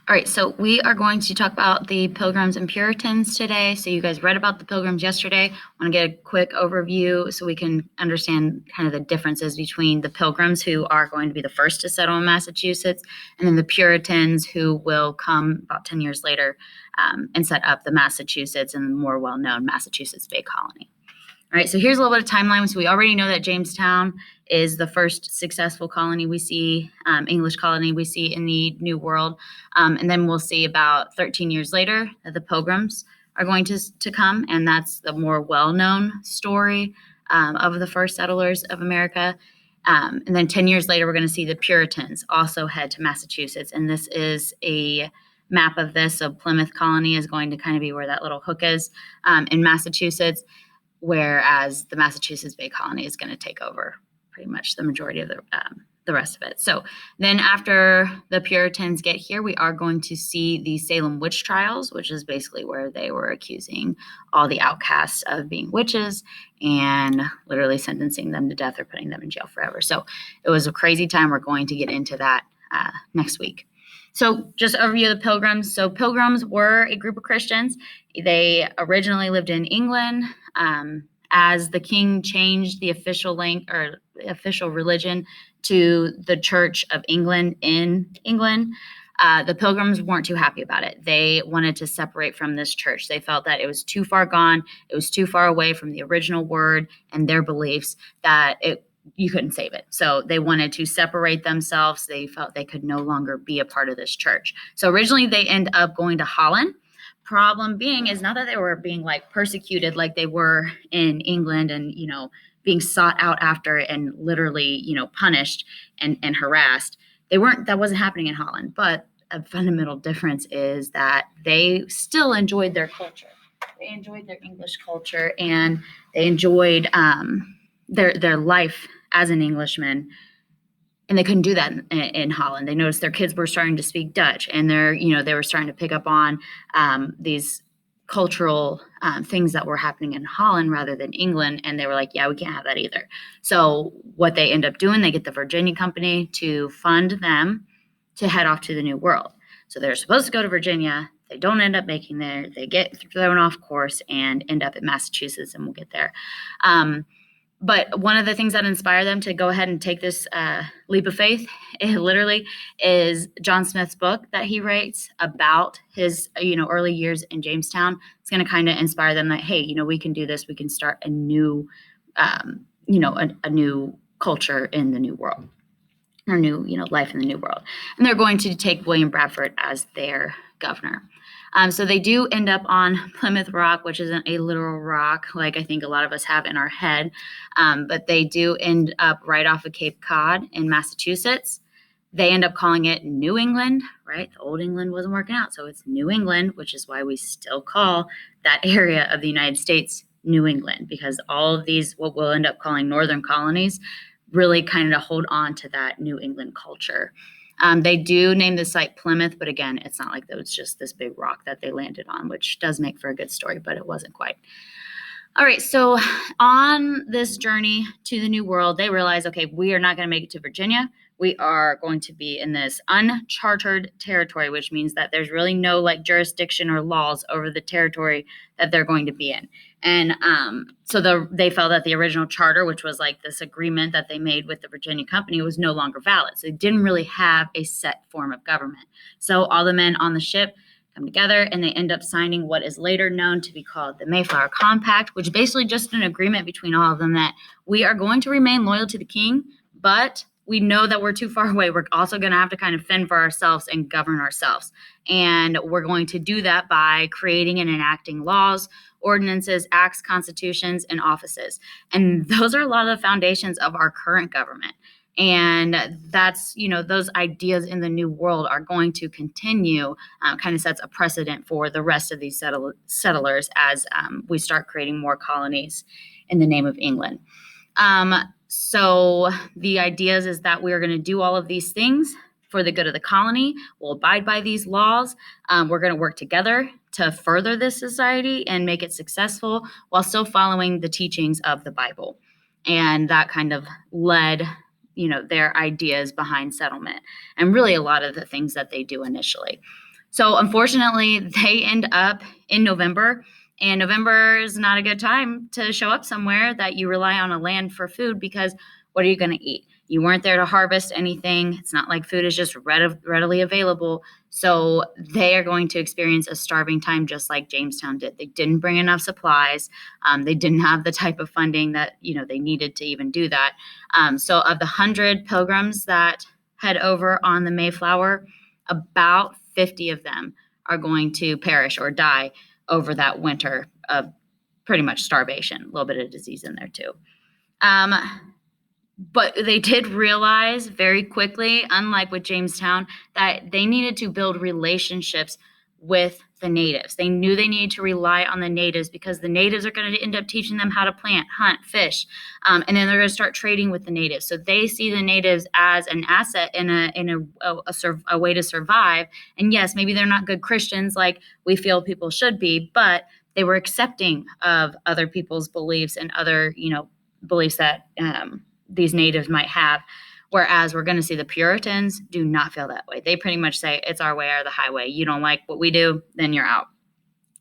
All right, so we are going to talk about the Pilgrims and Puritans today. So you guys read about the Pilgrims yesterday. I want to get a quick overview so we can understand kind of the differences between the Pilgrims, who are going to be the first to settle in Massachusetts, and then the Puritans, who will come about 10 years later and set up the Massachusetts and the more well-known Massachusetts Bay Colony. All right, so here's a little bit of timeline. So we already know that Jamestown is the first successful colony we see, English colony we see in the New World. And then we'll see about 13 years later that the Pilgrims are going to come, and that's the more well-known story of the first settlers of America. And then 10 years later, we're going to see the Puritans also head to Massachusetts. And this is a map of this. So Plymouth colony is going to kind of be where that little hook is in Massachusetts, whereas the Massachusetts Bay Colony is going to take over pretty much the majority of the rest of it. So then after the Puritans get here, we are going to see the Salem witch trials, which is basically where they were accusing all the outcasts of being witches and literally sentencing them to death or putting them in jail forever. So it was a crazy time. We're going to get into that next week. So just overview of the Pilgrims. So Pilgrims were a group of Christians. They originally lived in England. As the king changed the official religion to the Church of England in England, the Pilgrims weren't too happy about it. They wanted to separate from this church. They felt that it was too far gone. It was too far away from the original word and their beliefs that you couldn't save it. So they wanted to separate themselves. They felt they could no longer be a part of this church. So originally they end up going to Holland. Problem being is not that they were being persecuted like they were in England and, being sought out after and literally, punished and harassed. That wasn't happening in Holland. But a fundamental difference is that they still enjoyed their culture. They enjoyed their English culture and they enjoyed their life as an Englishman. And they couldn't do that in Holland. They noticed their kids were starting to speak Dutch, and they were starting to pick up on these cultural things that were happening in Holland rather than England. And they were like, yeah, we can't have that either. So what they end up doing, they get the Virginia Company to fund them to head off to the New World. So they're supposed to go to Virginia. They don't end up making there. They get thrown off course and end up in Massachusetts, and we'll get there. But one of the things that inspired them to go ahead and take this leap of faith, literally, is John Smith's book that he writes about his, early years in Jamestown. It's going to kind of inspire them that, hey, we can do this. We can start a new, a new culture in the New World, or new, life in the New World. And they're going to take William Bradford as their governor. So they do end up on Plymouth Rock, which isn't a literal rock like I think a lot of us have in our head, but they do end up right off of Cape Cod in Massachusetts. They end up calling it New England, right? The old England wasn't working out, so it's New England, which is why we still call that area of the United States New England, because all of these, what we'll end up calling northern colonies, really kind of hold on to that New England culture. They do name the site Plymouth, but again, it's not like it was just this big rock that they landed on, which does make for a good story, but it wasn't quite. All right, so on this journey to the New World, they realize, okay, we are not going to make it to Virginia. We are going to be in this uncharted territory, which means that there's really no jurisdiction or laws over the territory that they're going to be in. And so they felt that the original charter, which was this agreement that they made with the Virginia Company, was no longer valid. So they didn't really have a set form of government. So all the men on the ship come together and they end up signing what is later known to be called the Mayflower Compact, which is basically just an agreement between all of them that we are going to remain loyal to the king, but we know that we're too far away. We're also going to have to kind of fend for ourselves and govern ourselves. And we're going to do that by creating and enacting laws, ordinances, acts, constitutions, and offices. And those are a lot of the foundations of our current government. And that's, those ideas in the New World are going to continue, kind of sets a precedent for the rest of these settlers as we start creating more colonies in the name of England. So the ideas is that we're going to do all of these things for the good of the colony. We'll abide by these laws. We're going to work together to further this society and make it successful while still following the teachings of the Bible. And that kind of led their ideas behind settlement and really a lot of the things that they do initially. So unfortunately, they end up in November, and November is not a good time to show up somewhere that you rely on a land for food, because what are you going to eat? You weren't there to harvest anything. It's not like food is just readily available. So they are going to experience a starving time just like Jamestown did. They didn't bring enough supplies. They didn't have the type of funding that they needed to even do that. So of the 100 pilgrims that head over on the Mayflower, about 50 of them are going to perish or die over that winter of pretty much starvation, a little bit of disease in there too. But they did realize very quickly, unlike with Jamestown, that they needed to build relationships with the natives. They knew they needed to rely on the natives because the natives are going to end up teaching them how to plant, hunt, fish, and then they're going to start trading with the natives. So they see the natives as an asset in a way to survive. And yes, maybe they're not good Christians like we feel people should be, but they were accepting of other people's beliefs and other beliefs that these natives might have. Whereas we're going to see the Puritans do not feel that way. They pretty much say it's our way or the highway. You don't like what we do, then you're out.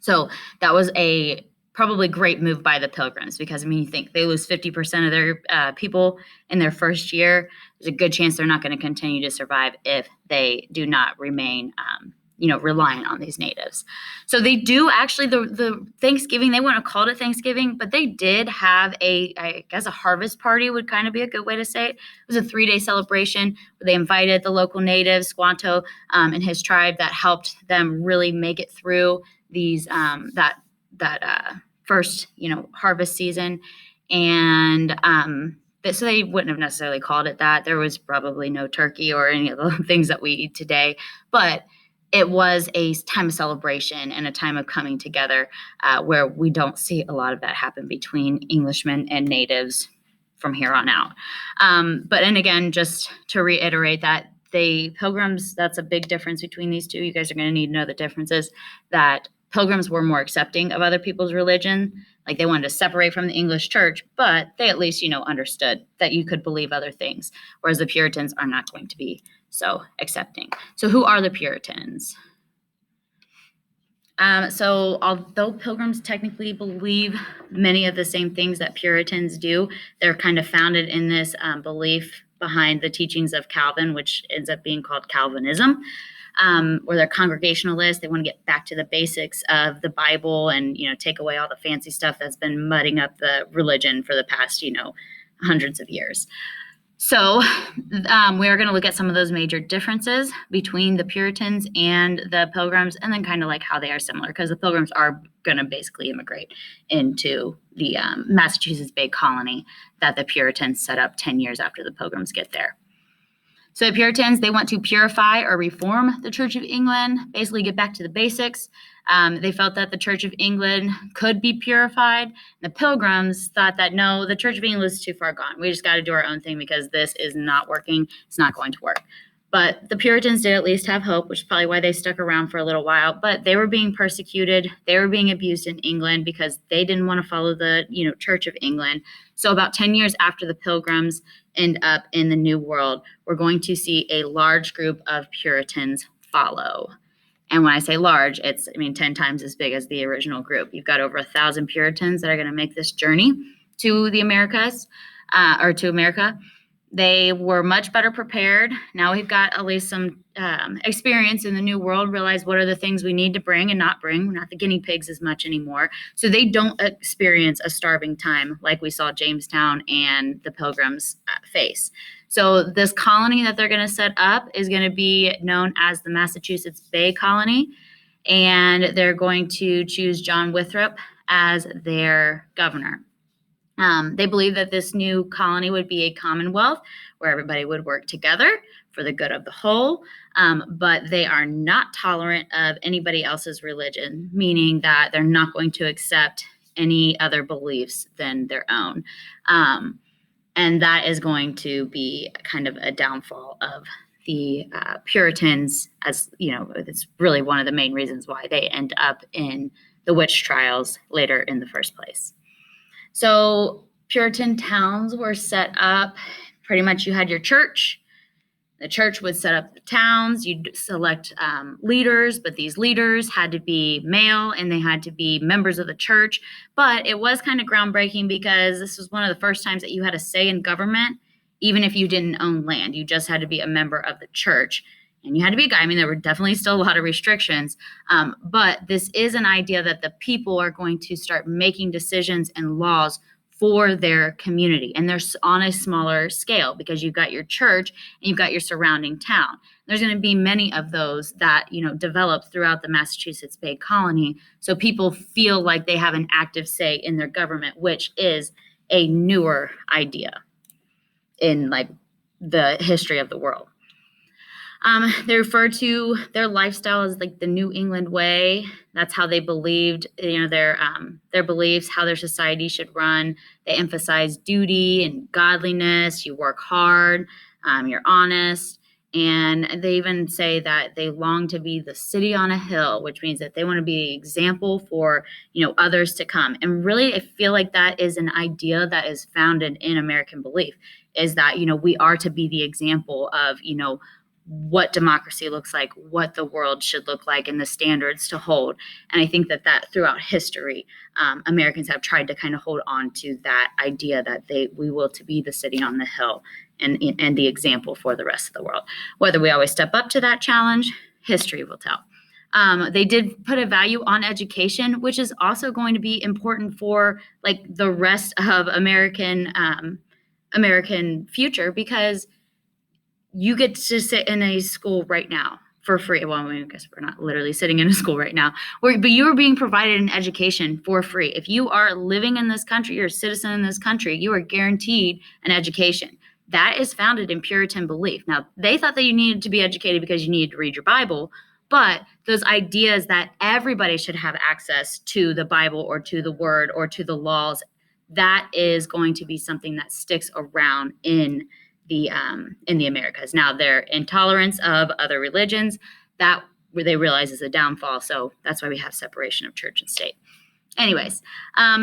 So that was a probably great move by the Pilgrims, because you think they lose 50% of their people in their first year. There's a good chance they're not going to continue to survive if they do not remain reliant on these natives. So they do actually, the Thanksgiving, they wouldn't have called it Thanksgiving, but they did have I guess a harvest party would kind of be a good way to say it. It was a 3-day celebration where they invited the local natives, Squanto, and his tribe, that helped them really make it through these that first harvest season. And so they wouldn't have necessarily called it that. There was probably no turkey or any of the things that we eat today, but it was a time of celebration and a time of coming together where we don't see a lot of that happen between Englishmen and natives from here on out. And again, just to reiterate that the Pilgrims, that's a big difference between these two. You guys are going to need to know the differences, that Pilgrims were more accepting of other people's religion. Like they wanted to separate from the English church, but they at least, understood that you could believe other things, whereas the Puritans are not going to be so accepting. So who are the Puritans? So although Pilgrims technically believe many of the same things that Puritans do, they're kind of founded in this belief behind the teachings of Calvin, which ends up being called Calvinism, where they're Congregationalists. They want to get back to the basics of the Bible and, take away all the fancy stuff that's been mudding up the religion for the past, hundreds of years. So we're going to look at some of those major differences between the Puritans and the Pilgrims, and then kind of like how they are similar, because the Pilgrims are going to basically immigrate into the Massachusetts Bay Colony that the Puritans set up 10 years after the Pilgrims get there. So the Puritans, they want to purify or reform the Church of England, basically get back to the basics. They felt that the Church of England could be purified. The Pilgrims thought that, no, the Church of England is too far gone. We just got to do our own thing because this is not working. It's not going to work. But the Puritans did at least have hope, which is probably why they stuck around for a little while. But they were being persecuted. They were being abused in England because they didn't want to follow the, Church of England. So about 10 years after the Pilgrims end up in the New World, we're going to see a large group of Puritans follow. And when I say large, it's 10 times as big as the original group. You've got over 1,000 Puritans that are going to make this journey to the Americas, or to America. They were much better prepared. Now we've got at least some experience in the New World, realize what are the things we need to bring and not bring. We're not the guinea pigs as much anymore. So they don't experience a starving time like we saw Jamestown and the Pilgrims face. So this colony that they're going to set up is going to be known as the Massachusetts Bay Colony, and they're going to choose John Winthrop as their governor. They believe that this new colony would be a commonwealth where everybody would work together for the good of the whole, but they are not tolerant of anybody else's religion, meaning that they're not going to accept any other beliefs than their own. And that is going to be kind of a downfall of the Puritans, as it's really one of the main reasons why they end up in the witch trials later in the first place. So Puritan towns were set up. Pretty much you had your church, The church would set up the towns. You'd select leaders, but these leaders had to be male and they had to be members of the church. But it was kind of groundbreaking because this was one of the first times that you had a say in government, even if you didn't own land. You just had to be a member of the church. And you had to be a guy. I mean, there were definitely still a lot of restrictions. But this is an idea that the people are going to start making decisions and laws for their community, and they're on a smaller scale because you've got your church and you've got your surrounding town. There's going to be many of those that develop throughout the Massachusetts Bay Colony, so people feel like they have an active say in their government, which is a newer idea in like the history of the world. They refer to their lifestyle as like the New England way. That's how they believed, their beliefs, how their society should run. They emphasize duty and godliness. You work hard, you're honest. And they even say that they long to be the city on a hill, which means that they want to be an example for, others to come. And really, I feel like that is an idea that is founded in American belief, is that, we are to be the example of, what democracy looks like, what the world should look like, and the standards to hold. And I think that throughout history, Americans have tried to kind of hold on to that idea that we will to be the city on the hill and the example for the rest of the world. Whether we always step up to that challenge, history will tell. They did put a value on education, which is also going to be important for like the rest of American future, because you get to sit in a school right now for free. Well, I guess we're not literally sitting in a school right now, but you are being provided an education for free. If you are living in this country, you're a citizen in this country, you are guaranteed an education. That is founded in Puritan belief. Now, they thought that you needed to be educated because you needed to read your Bible, but those ideas that everybody should have access to the Bible or to the Word or to the laws, that is going to be something that sticks around in the Americas. Now, their intolerance of other religions, that where they realize is a downfall. So that's why we have separation of church and state. Anyways,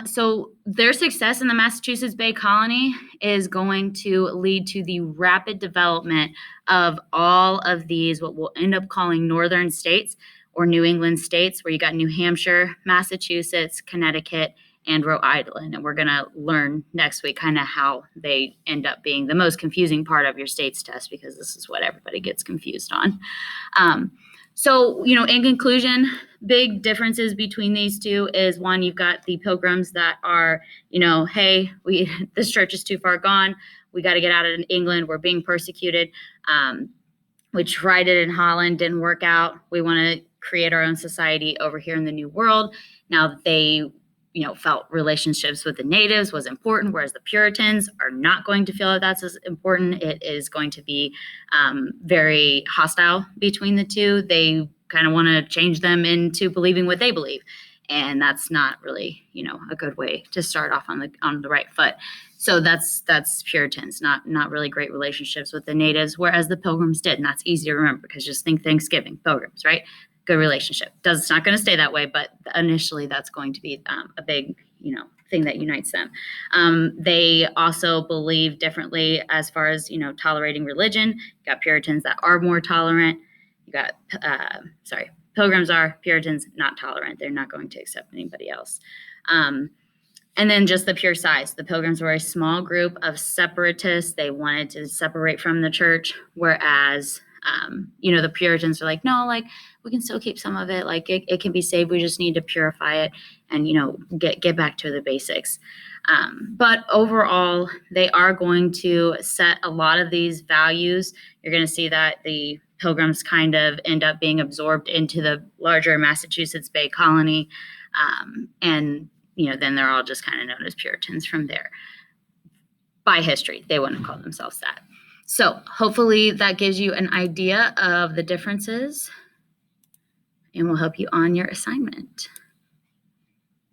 so their success in the Massachusetts Bay Colony is going to lead to the rapid development of all of these, what we'll end up calling northern states or New England states, where you got New Hampshire, Massachusetts, Connecticut, and Rhode Island. And we're going to learn next week kind of how they end up being the most confusing part of your states test, because this is what everybody gets confused on. So, in conclusion, big differences between these two is, one, you've got the Pilgrims that are, hey, this church is too far gone. We got to get out of England. We're being persecuted. We tried it in Holland, didn't work out. We want to create our own society over here in the New World. Now, they felt relationships with the natives was important, whereas the Puritans are not going to feel that that's as important. It is going to be very hostile between the two. They kind of want to change them into believing what they believe, and that's not really, a good way to start off on the right foot. So that's Puritans, not really great relationships with the natives, whereas the Pilgrims did, and that's easy to remember because just think Thanksgiving, Pilgrims, right? Good relationship. It's not going to stay that way, but initially that's going to be a big, thing that unites them. They also believe differently as far as, tolerating religion. You got Puritans that are more tolerant. You got, Pilgrims are, Puritans not tolerant. They're not going to accept anybody else. And then just the pure size. The Pilgrims were a small group of separatists. They wanted to separate from the church, whereas the Puritans are like, no, like we can still keep some of it. Like it can be saved. We just need to purify it and, get back to the basics. But overall, they are going to set a lot of these values. You're going to see that the Pilgrims kind of end up being absorbed into the larger Massachusetts Bay Colony. And, then they're all just kind of known as Puritans from there. By history, they wouldn't call themselves that. So hopefully that gives you an idea of the differences and will help you on your assignment.